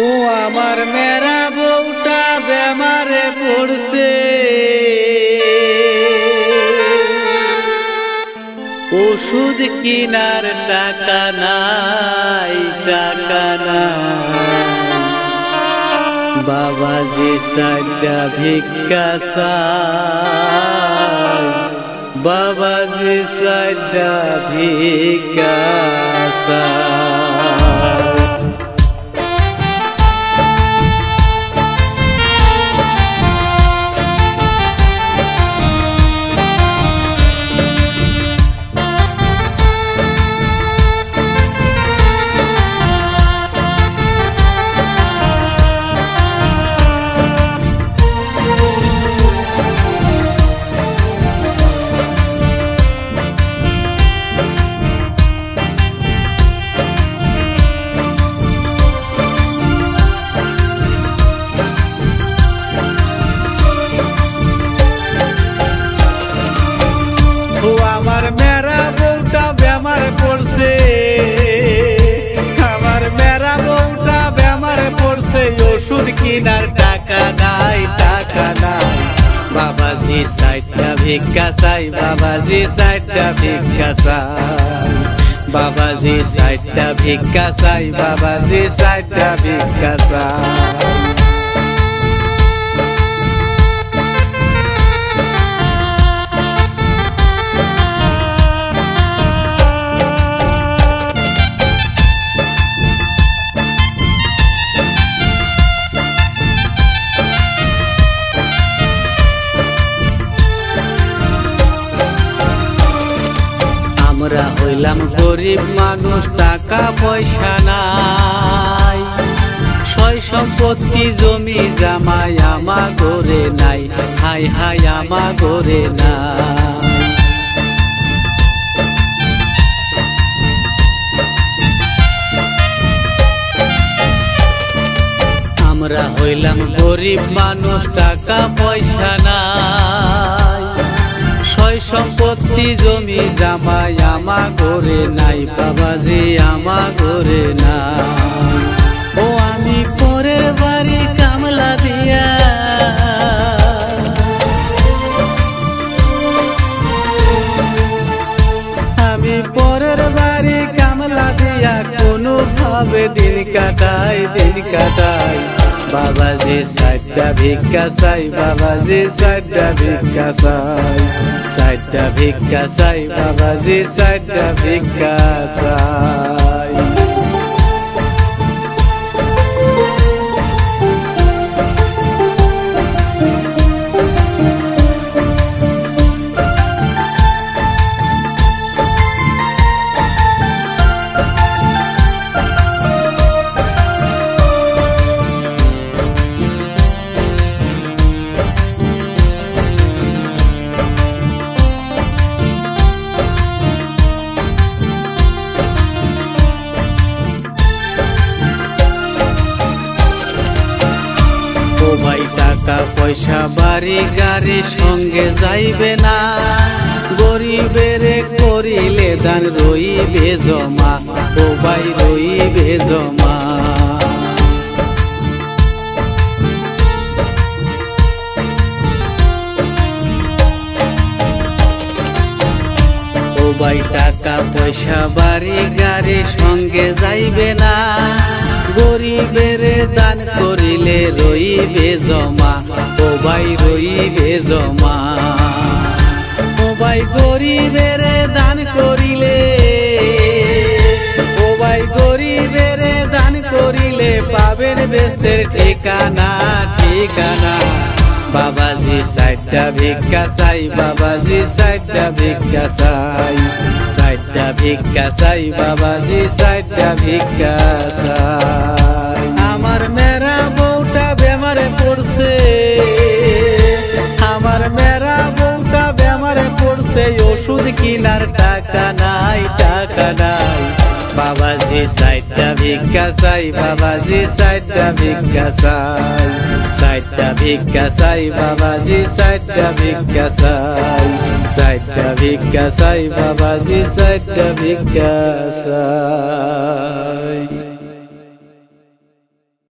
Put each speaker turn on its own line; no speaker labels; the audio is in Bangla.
ও আমার মেরা বউটা বেমারে পড়ছে, ওষুধ কিনার টাকা নাই, টাকা নাই। বাবাজি সাইডা ভিক্ষা চাই, বাবাজি সাইডা ভিক্ষা চাই। আমার মেরা বউটা বেমারে পড়ছে, আমার মেরা বউটা বেমারে পড়ছে, ওষুধ কিনার টাকা নাই, টাকা নাই। বাবাজি সাইডটা ভিক্ষা চাই, বাবাজি সাইডটা ভিক্ষা চাই, বাবাজি সাইডটা ভিক্ষা চাই, বাবাজি সাইডটা ভিক্ষা চাই। আমরা হইলাম গরিব মানুষ, টাকা পয়সা নাই, সয় সম্পত্তি জমি জামাই আমা গরে নাই, হাই হাই আমা গরে নাই। আমরা হইলাম গরিব মানুষ, টাকা পয়সা নাই, সয় সম্পত্তি জমি জামাই আমা গরে নাই, বাবাজি আমা গরে নাই। ও আমি পরের বাড়ি কামলা দিয়া, আমি পরের বাড়ি কামলা দিয়া কোনো ভাবে দিন কাটাই, দিন কাটাই। বাবাজি সাইডটা ভিক্ষা চাই, বাবাজি সাইডটা ভিক্ষা চাই, সাইডটা ভিক্ষা চাই, বাবাজি সাইডটা ভিক্ষা চাই। ভাই টাকা পয়সা বাড়ি গাড়ি সঙ্গে যাইবে না, গরিবের করিলে দান রইবে জমা, ও ভাই রইবে জমা। ও ভাই টাকা পয়সা বাড়ি গাড়ি সঙ্গে যাইবে না, গরিবের দান করিলে রইবে জমা, ও ভাই রইবে জমা। ও ভাই গরিবের দান করিলে, ও ভাই গরিবের দান করিলে পাবেন বেস্তের ঠিকানা, ঠিকানা। বাবাজি সাইডটা ভিক্ষা চাই, বাবাজি সাইডটা ভিক্ষা চাই, সাইডটা ভিক্ষা চাই, বাবাজি সাইডটা ভিক্ষা চাই। আমার মেরা বউটা বেমারে পড়ছে, আমার মেরা বউটা বেমারে পড়ছে, ওষুধ কিনার টাকা নাই, টাকা নাই। বাবাজি সাইডটা ভিক্ষা চাই, বাবাজি সাইডটা ভিক্ষা চাই, সাইডটা ভিক্ষা চাই, বাবাজি সাইডটা ভিক্ষা চাই, সাইডটা ভিক্ষা চাই, বাবাজি সাইডটা ভিক্ষা চাই।